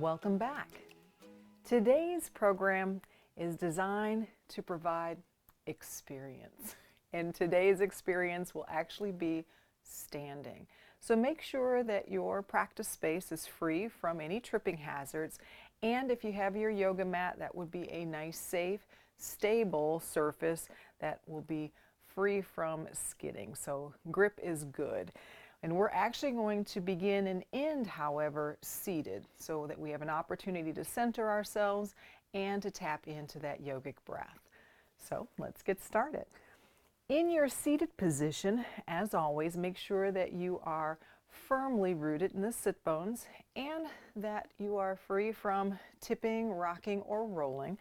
Welcome back. Today's program is designed to provide experience, and today's experience will actually be standing. So make sure that your practice space is free from any tripping hazards, and if you have your yoga mat, that would be a nice, safe, stable surface that will be free from skidding. So grip is good. And we're actually going to begin and end, however, seated, so that we have an opportunity to center ourselves and to tap into that yogic breath. So let's get started. In your seated position, as always, make sure that you are firmly rooted in the sit bones and that you are free from tipping, rocking, or rolling,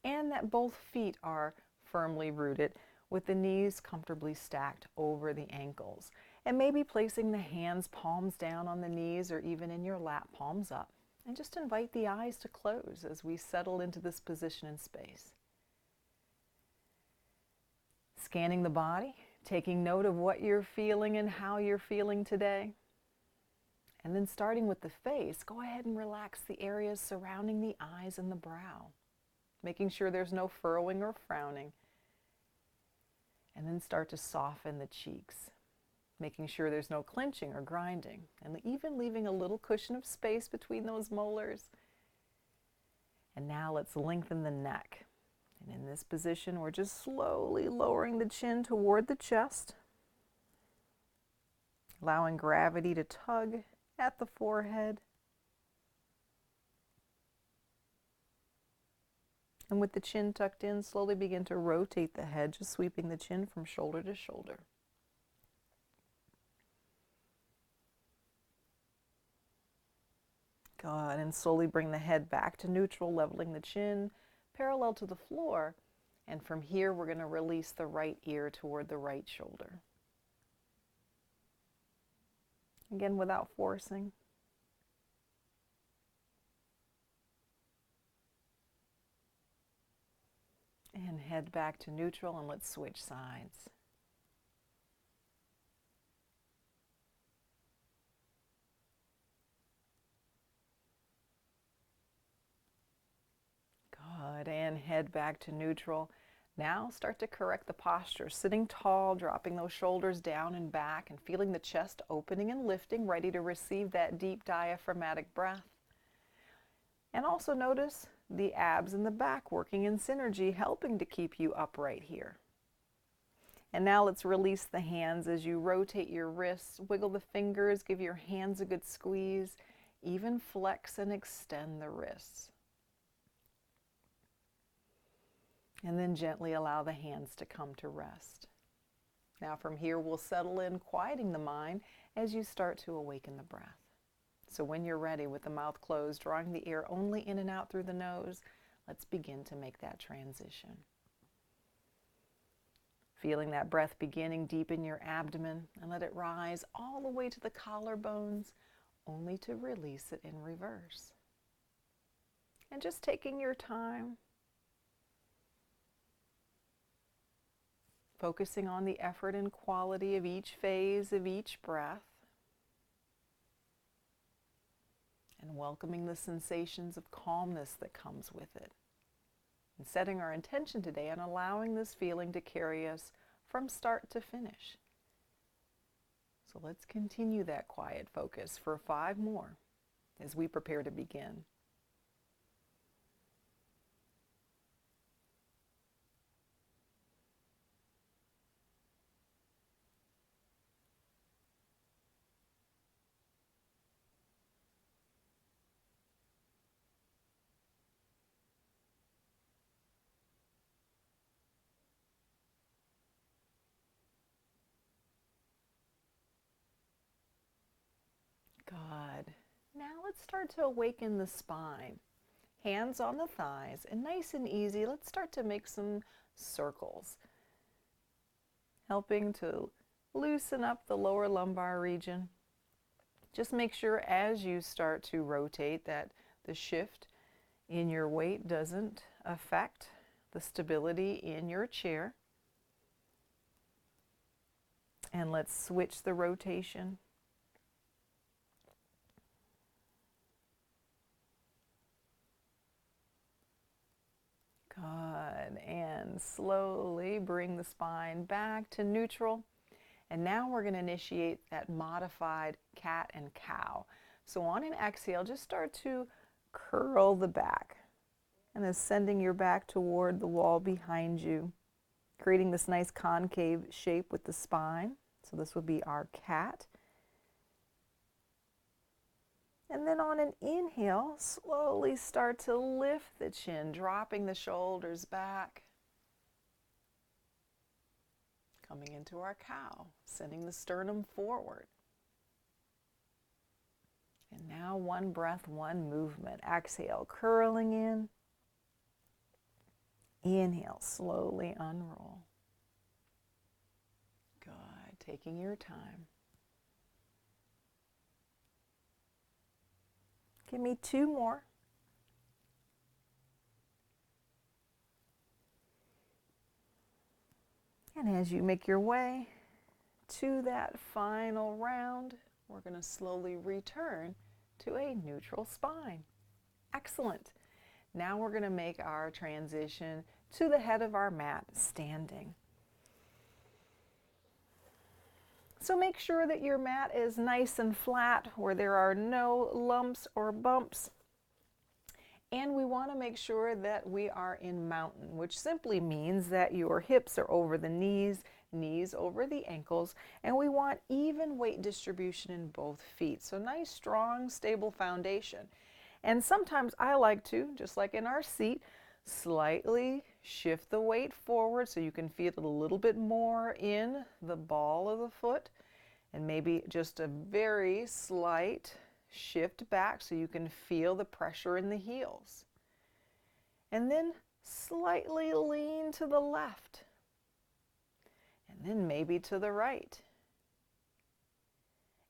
and that both feet are firmly rooted with the knees comfortably stacked over the ankles. And maybe placing the hands palms down on the knees or even in your lap, palms up. And just invite the eyes to close as we settle into this position in space. Scanning the body, taking note of what you're feeling and how you're feeling today. And then starting with the face, go ahead and relax the areas surrounding the eyes and the brow, making sure there's no furrowing or frowning. And then start to soften the cheeks, making sure there's no clenching or grinding, and even leaving a little cushion of space between those molars. And now let's lengthen the neck. And in this position, we're just slowly lowering the chin toward the chest, allowing gravity to tug at the forehead. And with the chin tucked in, slowly begin to rotate the head, just sweeping the chin from shoulder to shoulder. Good, and slowly bring the head back to neutral, leveling the chin parallel to the floor. And from here, we're going to release the right ear toward the right shoulder. Again, without forcing. And head back to neutral, and let's switch sides. Good, and head back to neutral. Now start to correct the posture, sitting tall, dropping those shoulders down and back, and feeling the chest opening and lifting, ready to receive that deep diaphragmatic breath. And also notice the abs in the back working in synergy, helping to keep you upright here. And now let's release the hands as you rotate your wrists, wiggle the fingers, give your hands a good squeeze, even flex and extend the wrists. And then gently allow the hands to come to rest. Now from here, we'll settle in, quieting the mind as you start to awaken the breath. So when you're ready, with the mouth closed, drawing the air only in and out through the nose, let's begin to make that transition. Feeling that breath beginning deep in your abdomen, and let it rise all the way to the collarbones, only to release it in reverse. And just taking your time, focusing on the effort and quality of each phase of each breath, and welcoming the sensations of calmness that comes with it. And setting our intention today on allowing this feeling to carry us from start to finish. So let's continue that quiet focus for 5 more as we prepare to begin. Good. Now let's start to awaken the spine. Hands on the thighs, and nice and easy, let's start to make some circles, helping to loosen up the lower lumbar region. Just make sure as you start to rotate that the shift in your weight doesn't affect the stability in your chair. And let's switch the rotation. Again, slowly bring the spine back to neutral. And now we're going to initiate that modified cat and cow. So on an exhale, just start to curl the back and then sending your back toward the wall behind you, creating this nice concave shape with the spine. So this would be our cat. And then on an inhale, slowly start to lift the chin, dropping the shoulders back. Coming into our cow, sending the sternum forward. And now one breath, one movement. Exhale, curling in. Inhale, slowly unroll. Good, taking your time. Give me 2 more. And as you make your way to that final round, we're going to slowly return to a neutral spine. Excellent. Now we're going to make our transition to the head of our mat, standing. So make sure that your mat is nice and flat, where there are no lumps or bumps. And we want to make sure that we are in mountain, which simply means that your hips are over the knees, knees over the ankles, and we want even weight distribution in both feet. So nice, strong, stable foundation. And sometimes I like to, just like in our seat, slightly shift the weight forward so you can feel it a little bit more in the ball of the foot, and maybe just a very slight shift back so you can feel the pressure in the heels. And then slightly lean to the left, and then maybe to the right.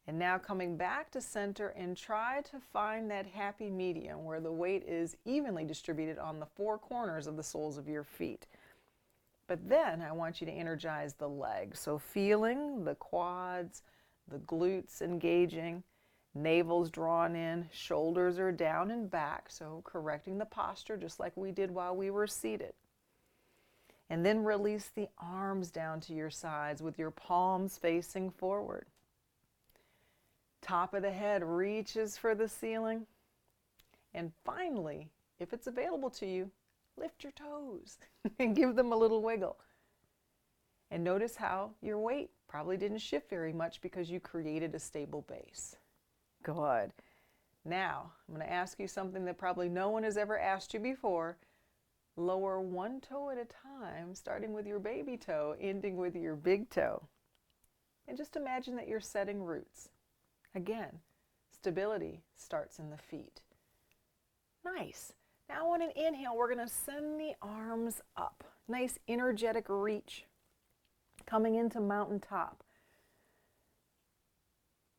And now coming back to center, and try to find that happy medium where the weight is evenly distributed on the 4 corners of the soles of your feet. But then I want you to energize the legs. So feeling the quads, the glutes engaging, navel's drawn in, shoulders are down and back. So correcting the posture just like we did while we were seated. And then release the arms down to your sides with your palms facing forward. Top of the head reaches for the ceiling. And finally, if it's available to you, lift your toes and give them a little wiggle. And notice how your weight probably didn't shift very much because you created a stable base. Good. Now, I'm going to ask you something that probably no one has ever asked you before. Lower one toe at a time, starting with your baby toe, ending with your big toe. And just imagine that you're setting roots. Again, stability starts in the feet. Nice. Now on an inhale, we're going to send the arms up. Nice energetic reach. Coming into mountaintop.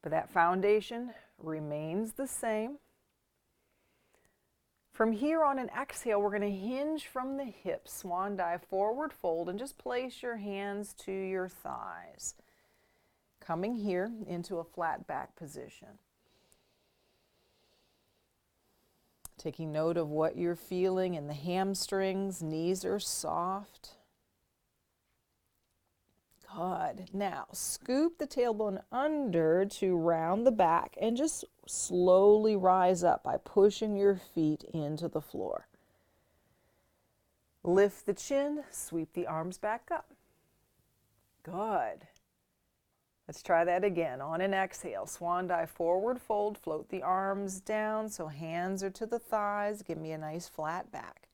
But that foundation remains the same. From here on an exhale, we're going to hinge from the hips, swan dive, forward fold, and just place your hands to your thighs. Coming here into a flat back position. Taking note of what you're feeling in the hamstrings, knees are soft. Good. Now, scoop the tailbone under to round the back and just slowly rise up by pushing your feet into the floor. Lift the chin, sweep the arms back up. Good. Let's try that again. On an exhale, swan dive, forward fold, float the arms down so hands are to the thighs. Give me a nice flat back.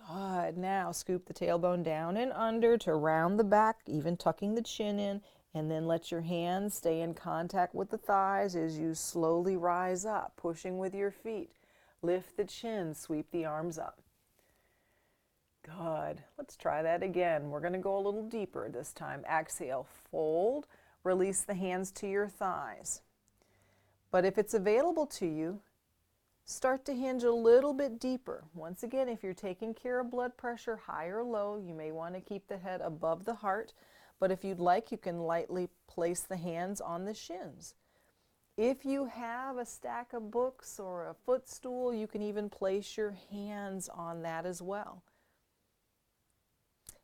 Good. Now scoop the tailbone down and under to round the back, even tucking the chin in, and then let your hands stay in contact with the thighs as you slowly rise up, pushing with your feet. Lift the chin, sweep the arms up. Good. Let's try that again. We're going to go a little deeper this time. Exhale, fold, release the hands to your thighs. But if it's available to you, start to hinge a little bit deeper. Once again, if you're taking care of blood pressure, high or low, you may want to keep the head above the heart. But if you'd like, you can lightly place the hands on the shins. If you have a stack of books or a footstool, you can even place your hands on that as well.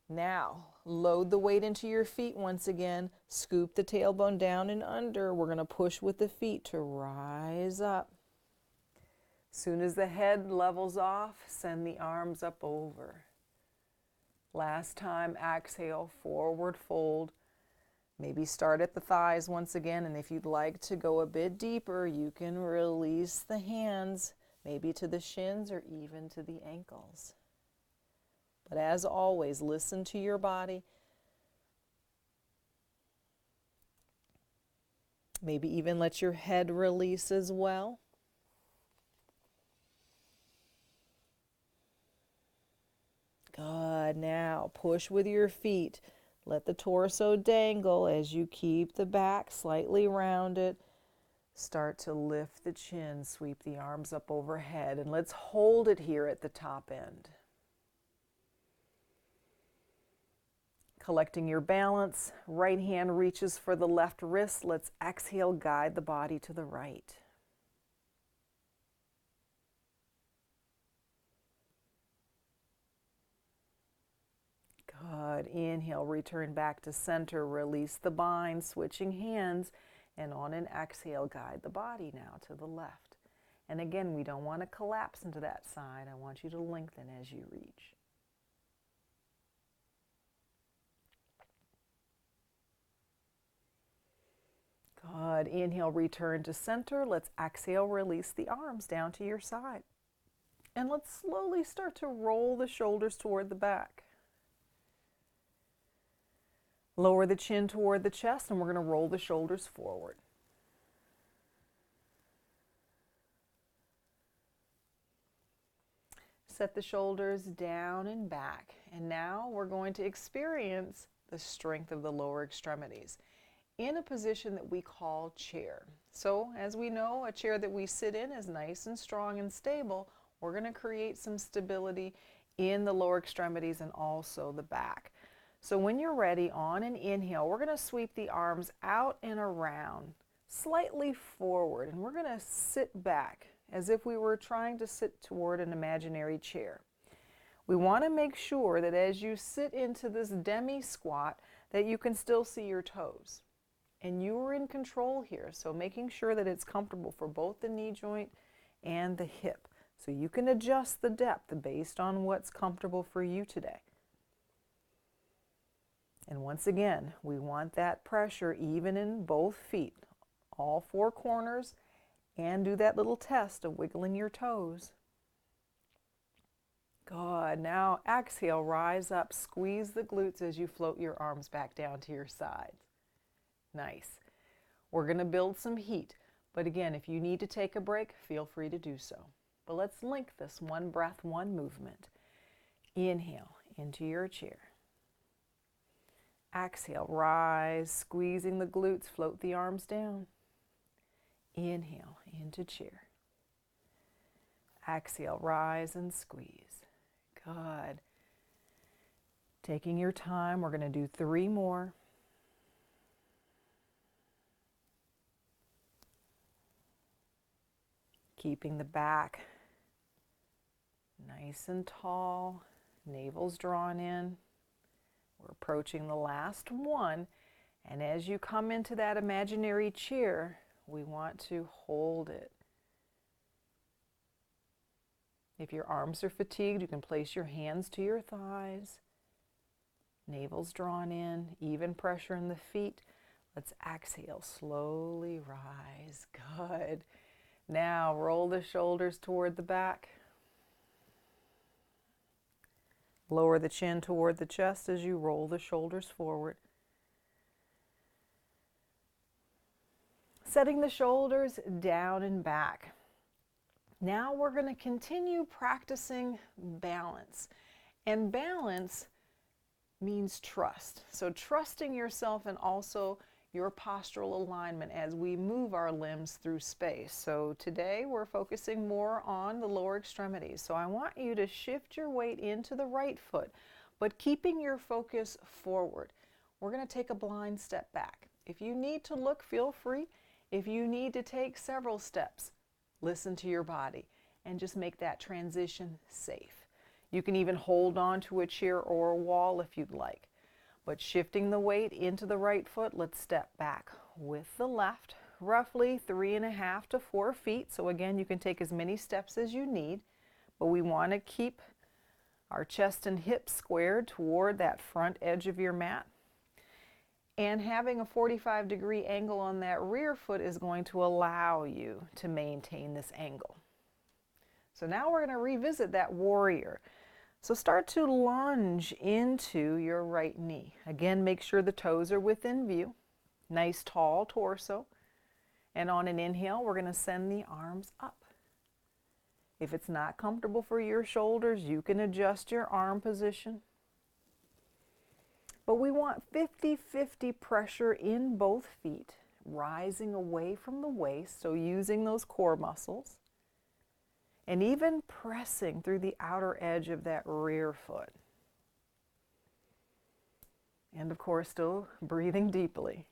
Now, load the weight into your feet once again. Scoop the tailbone down and under. We're going to push with the feet to rise up. Soon as the head levels off, send the arms up over. Last time, exhale, forward fold. Maybe start at the thighs once again, and if you'd like to go a bit deeper, you can release the hands, maybe to the shins or even to the ankles. But as always, listen to your body. Maybe even let your head release as well. Good. Now push with your feet. Let the torso dangle as you keep the back slightly rounded. Start to lift the chin, sweep the arms up overhead, and let's hold it here at the top end. Collecting your balance, right hand reaches for the left wrist. Let's exhale, guide the body to the right. Good. Inhale, return back to center. Release the bind, switching hands, and on an exhale, guide the body now to the left. And again, we don't want to collapse into that side. I want you to lengthen as you reach. Good. Inhale, return to center. Let's exhale, release the arms down to your side. And let's slowly start to roll the shoulders toward the back. Lower the chin toward the chest, and we're going to roll the shoulders forward. Set the shoulders down and back. And now we're going to experience the strength of the lower extremities in a position that we call chair. So as we know, a chair that we sit in is nice and strong and stable. We're going to create some stability in the lower extremities and also the back. So when you're ready, on an inhale, we're going to sweep the arms out and around, slightly forward, and we're going to sit back as if we were trying to sit toward an imaginary chair. We want to make sure that as you sit into this demi-squat that you can still see your toes. And you are in control here, so making sure that it's comfortable for both the knee joint and the hip. So you can adjust the depth based on what's comfortable for you today. And once again, we want that pressure even in both feet, all four corners, and do that little test of wiggling your toes. Good. Now exhale, rise up, squeeze the glutes as you float your arms back down to your sides. Nice. We're going to build some heat, but again, if you need to take a break, feel free to do so. But let's link this one breath, one movement. Inhale into your chair. Exhale, rise, squeezing the glutes, float the arms down. Inhale into chair. Exhale, rise and squeeze. Good. Taking your time, we're going to do 3 more. Keeping the back nice and tall, navel's drawn in. We're approaching the last one, and as you come into that imaginary chair, we want to hold it. If your arms are fatigued, you can place your hands to your thighs. Navel's drawn in, even pressure in the feet. Let's exhale, slowly rise. Good. Now roll the shoulders toward the back. Lower the chin toward the chest as you roll the shoulders forward. Setting the shoulders down and back. Now we're going to continue practicing balance. And balance means trust. So trusting yourself and also your postural alignment as we move our limbs through space. So today we're focusing more on the lower extremities. So I want you to shift your weight into the right foot, but keeping your focus forward. We're going to take a blind step back. If you need to look, feel free. If you need to take several steps, listen to your body and just make that transition safe. You can even hold on to a chair or a wall if you'd like. But shifting the weight into the right foot, let's step back with the left, roughly 3.5 to 4 feet. So again, you can take as many steps as you need, but we want to keep our chest and hips squared toward that front edge of your mat. And having a 45-degree angle on that rear foot is going to allow you to maintain this angle. So now we're going to revisit that warrior. So start to lunge into your right knee. Again, make sure the toes are within view. Nice tall torso. And on an inhale, we're going to send the arms up. If it's not comfortable for your shoulders, you can adjust your arm position. But we want 50-50 pressure in both feet, rising away from the waist, so using those core muscles. And even pressing through the outer edge of that rear foot. And of course, still breathing deeply.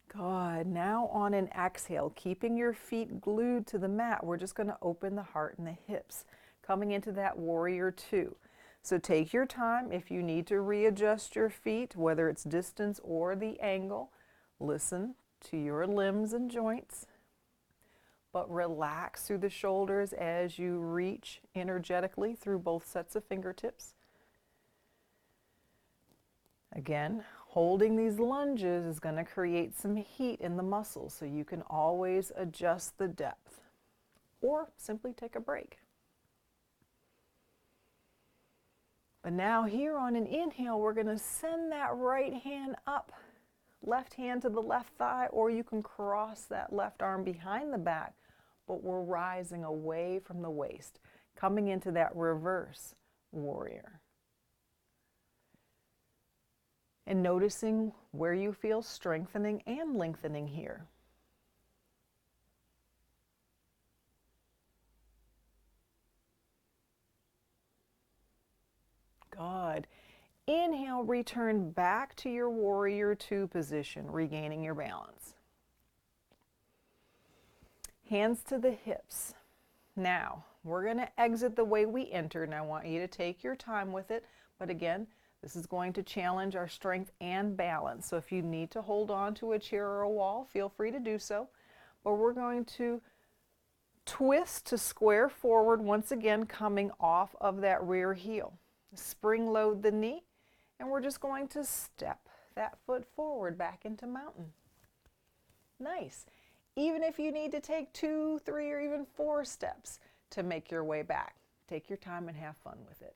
Good. Now on an exhale, keeping your feet glued to the mat, we're just going to open the heart and the hips, coming into that warrior two. So take your time. If you need to readjust your feet, whether it's distance or the angle, listen to your limbs and joints. But relax through the shoulders as you reach energetically through both sets of fingertips. Again, holding these lunges is going to create some heat in the muscles, so you can always adjust the depth or simply take a break. But now here on an inhale, we're going to send that right hand up, left hand to the left thigh, or you can cross that left arm behind the back, but we're rising away from the waist, coming into that reverse warrior. And noticing where you feel strengthening and lengthening here. Good. Inhale, return back to your warrior two position, regaining your balance. Hands to the hips. Now, we're going to exit the way we entered, and I want you to take your time with it. But again, this is going to challenge our strength and balance. So if you need to hold on to a chair or a wall, feel free to do so. But we're going to twist to square forward, once again coming off of that rear heel. Spring load the knee, and we're just going to step that foot forward back into mountain. Nice. Even if you need to take 2, 3, or even 4 steps to make your way back, take your time and have fun with it.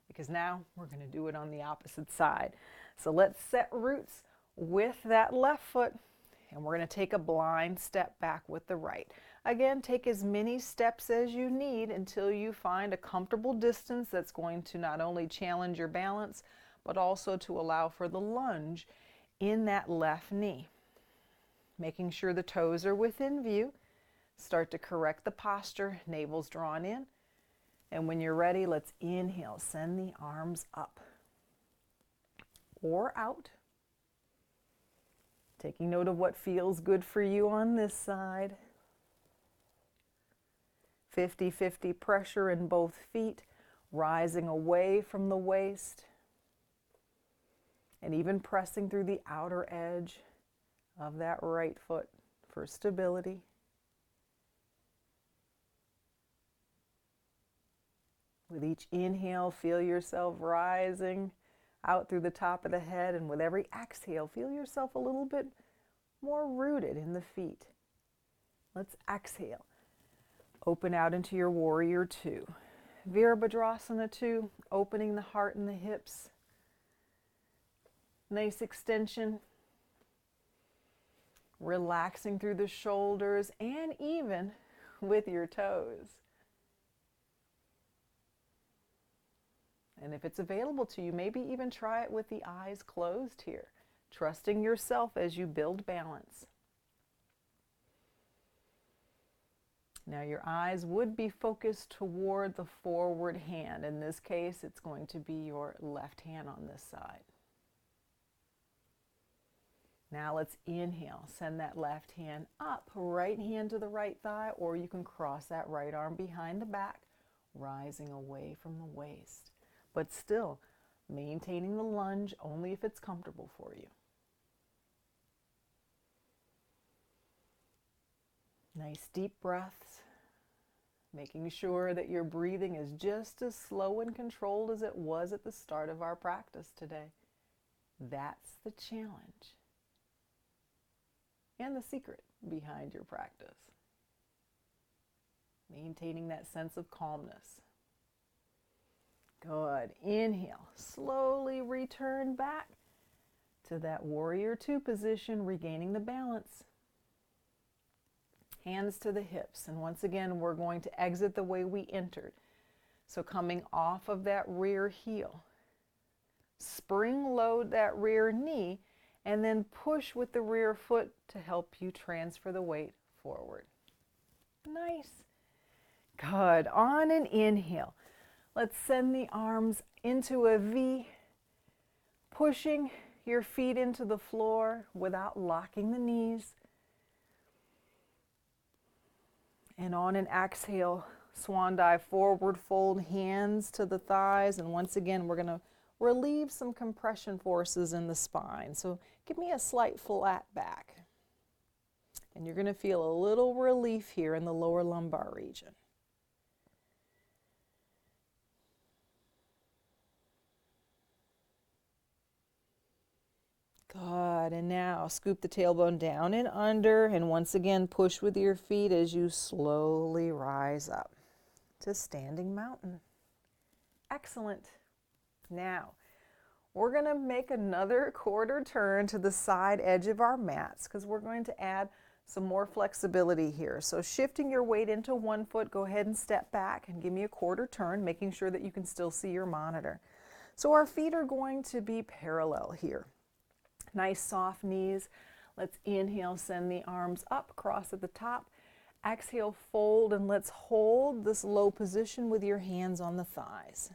Because now we're going to do it on the opposite side. So let's set roots with that left foot, and we're going to take a blind step back with the right. Again, take as many steps as you need until you find a comfortable distance that's going to not only challenge your balance, but also to allow for the lunge in that left knee. Making sure the toes are within view. Start to correct the posture, navel's drawn in. And when you're ready, let's inhale, send the arms up or out. Taking note of what feels good for you on this side. 50-50 pressure in both feet, rising away from the waist, and even pressing through the outer edge of that right foot for stability. With each inhale, feel yourself rising out through the top of the head, and with every exhale, feel yourself a little bit more rooted in the feet. Let's exhale. Open out into your warrior two. Virabhadrasana two, opening the heart and the hips. Nice extension. Relaxing through the shoulders and even with your toes. And if it's available to you, maybe even try it with the eyes closed here, trusting yourself as you build balance. Now your eyes would be focused toward the forward hand. In this case, it's going to be your left hand on this side. Now let's inhale. Send that left hand up, right hand to the right thigh, or you can cross that right arm behind the back, rising away from the waist. But still, maintaining the lunge only if it's comfortable for you. Nice deep breaths, making sure that your breathing is just as slow and controlled as it was at the start of our practice today. That's the challenge and the secret behind your practice. Maintaining that sense of calmness. Good. Inhale. Slowly return back to that warrior two position, regaining the balance. Hands to the hips. And once again, we're going to exit the way we entered. So coming off of that rear heel. Spring load that rear knee and then push with the rear foot to help you transfer the weight forward. Nice. Good. On an inhale. Let's send the arms into a V, pushing your feet into the floor without locking the knees. And on an exhale, swan dive forward, fold hands to the thighs. And once again, we're going to relieve some compression forces in the spine. So give me a slight flat back. And you're going to feel a little relief here in the lower lumbar region. Good, and now scoop the tailbone down and under, and once again push with your feet as you slowly rise up to standing mountain. Excellent. Now, we're going to make another quarter turn to the side edge of our mats because we're going to add some more flexibility here. So shifting your weight into one foot, go ahead and step back and give me a quarter turn, making sure that you can still see your monitor. So our feet are going to be parallel here. Nice soft knees. Let's inhale, send the arms up, cross at the top. Exhale, fold, and let's hold this low position with your hands on the thighs.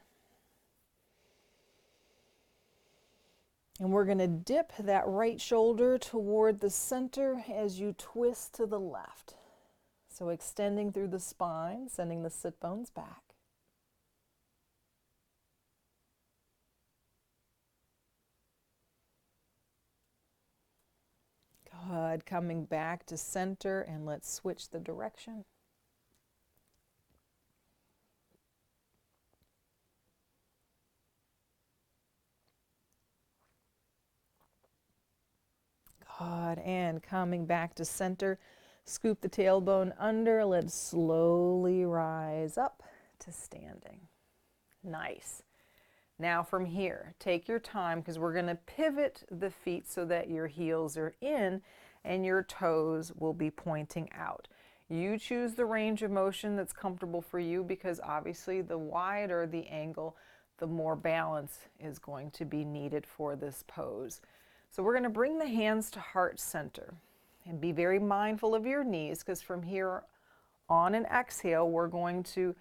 And we're going to dip that right shoulder toward the center as you twist to the left. So extending through the spine, sending the sit bones back. Good. Coming back to center, and let's switch the direction. Good. And coming back to center, scoop the tailbone under. Let's slowly rise up to standing. Nice. Now from here, take your time because we're going to pivot the feet so that your heels are in and your toes will be pointing out. You choose the range of motion that's comfortable for you because obviously the wider the angle, the more balance is going to be needed for this pose. So we're going to bring the hands to heart center and be very mindful of your knees because from here on an exhale, we're going to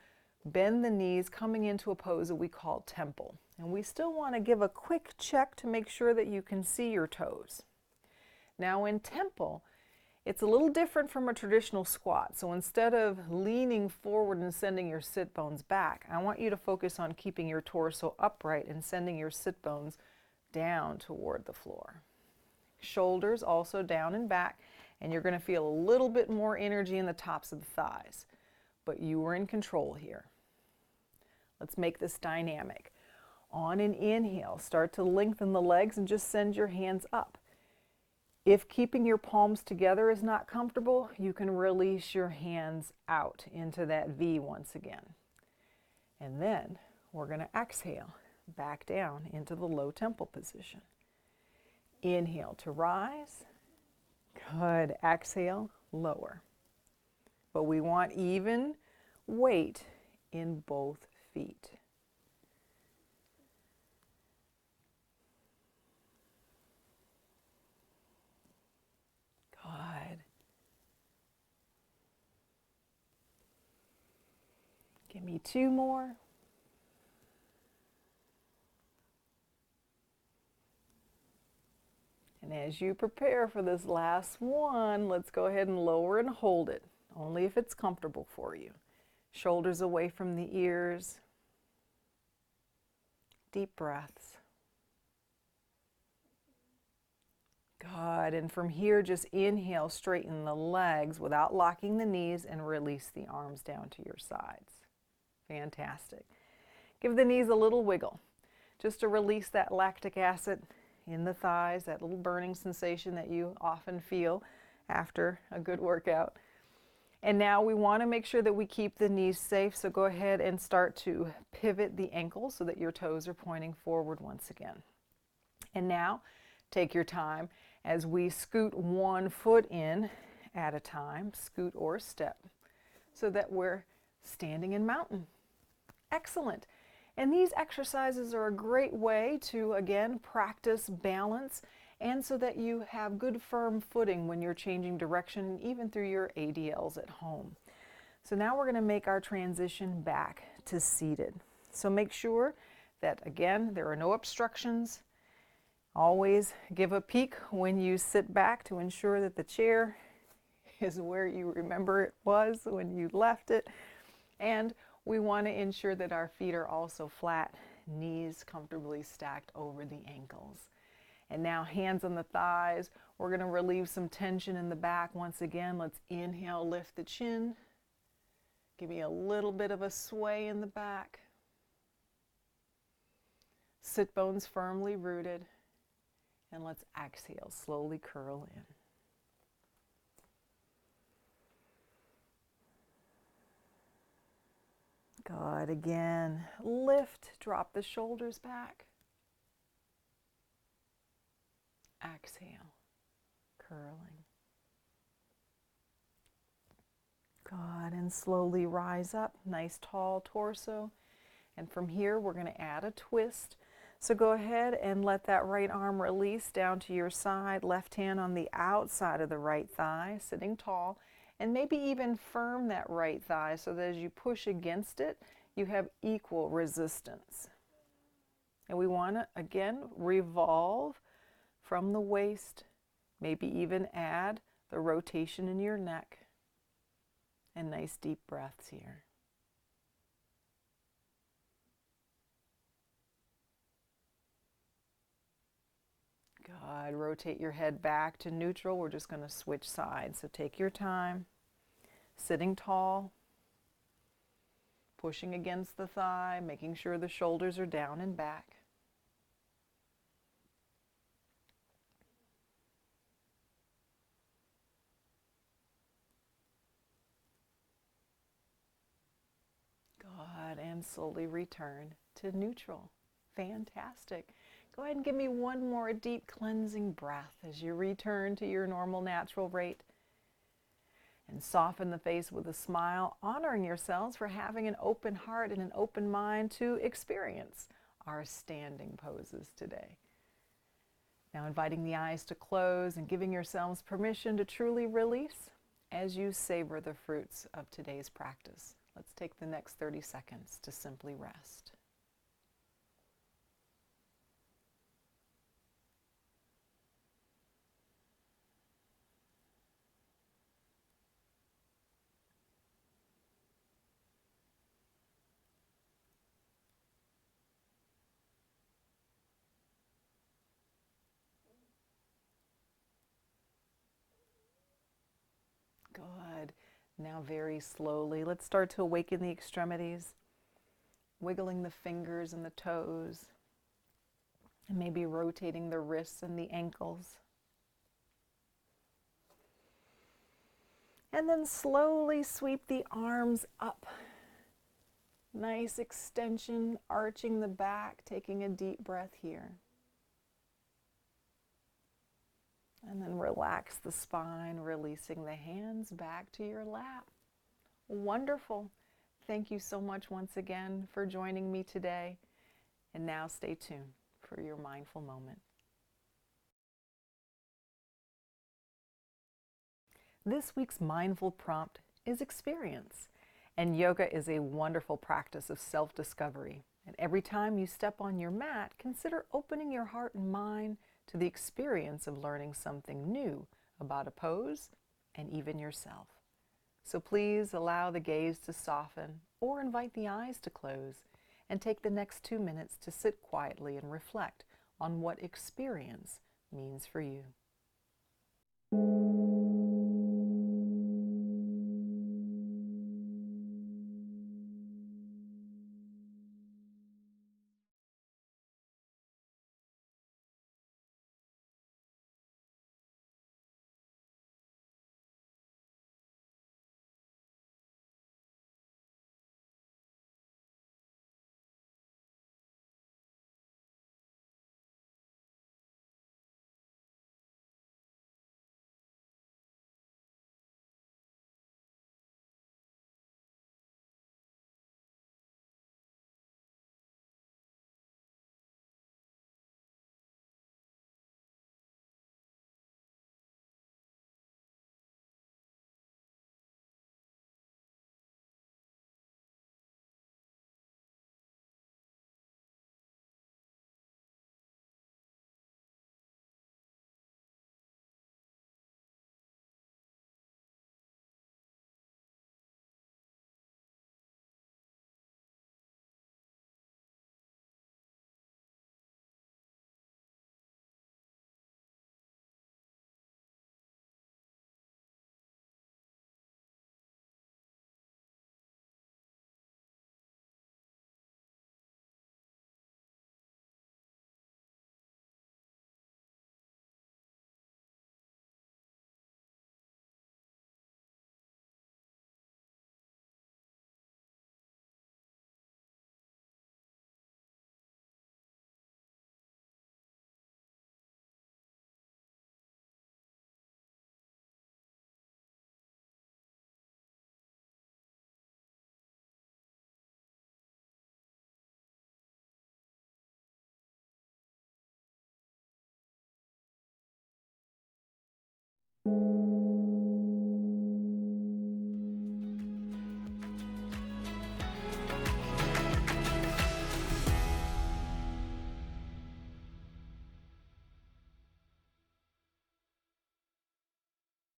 bend the knees coming into a pose that we call temple. And we still want to give a quick check to make sure that you can see your toes. Now in temple, it's a little different from a traditional squat. So instead of leaning forward and sending your sit bones back, I want you to focus on keeping your torso upright and sending your sit bones down toward the floor. Shoulders also down and back, and you're going to feel a little bit more energy in the tops of the thighs. But you are in control here. Let's make this dynamic. On an inhale, start to lengthen the legs and just send your hands up. If keeping your palms together is not comfortable, you can release your hands out into that V once again. And then we're going to exhale back down into the low temple position. Inhale to rise. Good. Exhale, lower. But we want even weight in both feet. Good. Give me 2 more. And as you prepare for this last one, let's go ahead and lower and hold it, only if it's comfortable for you. Shoulders away from the ears. Deep breaths. Good. And from here, just inhale, straighten the legs without locking the knees and release the arms down to your sides. Fantastic. Give the knees a little wiggle just to release that lactic acid in the thighs, that little burning sensation that you often feel after a good workout. And now we want to make sure that we keep the knees safe, so go ahead and start to pivot the ankles so that your toes are pointing forward once again. And now take your time as we scoot 1 foot in at a time, scoot or step, so that we're standing in mountain. Excellent. And these exercises are a great way to, again, practice balance and so that you have good firm footing when you're changing direction, even through your ADLs at home. So now we're going to make our transition back to seated. So make sure that, again, there are no obstructions. Always give a peek when you sit back to ensure that the chair is where you remember it was when you left it. And we want to ensure that our feet are also flat, knees comfortably stacked over the ankles. And now hands on the thighs. We're going to relieve some tension in the back. Once again, let's inhale, lift the chin. Give me a little bit of a sway in the back. Sit bones firmly rooted. And let's exhale, slowly curl in. Good. Again, lift, drop the shoulders back. Exhale, curling. Good. And slowly rise up, nice tall torso. And from here, we're going to add a twist. So go ahead and let that right arm release down to your side, left hand on the outside of the right thigh, sitting tall, and maybe even firm that right thigh so that as you push against it, you have equal resistance. And we want to, again, revolve from the waist, maybe even add the rotation in your neck, and nice deep breaths here. Good. Rotate your head back to neutral. We're just going to switch sides. So take your time. Sitting tall. Pushing against the thigh. Making sure the shoulders are down and back. Good. And slowly return to neutral. Fantastic. Go ahead and give me 1 more deep cleansing breath as you return to your normal natural rate. And soften the face with a smile, honoring yourselves for having an open heart and an open mind to experience our standing poses today. Now inviting the eyes to close and giving yourselves permission to truly release as you savor the fruits of today's practice. Let's take the next 30 seconds to simply rest. Good. Now very slowly, let's start to awaken the extremities, wiggling the fingers and the toes, and maybe rotating the wrists and the ankles. And then slowly sweep the arms up. Nice extension, arching the back, taking a deep breath here. And then relax the spine, releasing the hands back to your lap. Wonderful. Thank you so much once again for joining me today. And now stay tuned for your mindful moment. This week's mindful prompt is experience. And yoga is a wonderful practice of self-discovery. And every time you step on your mat, consider opening your heart and mind to the experience of learning something new about a pose and even yourself. So please allow the gaze to soften or invite the eyes to close and take the next 2 minutes to sit quietly and reflect on what experience means for you.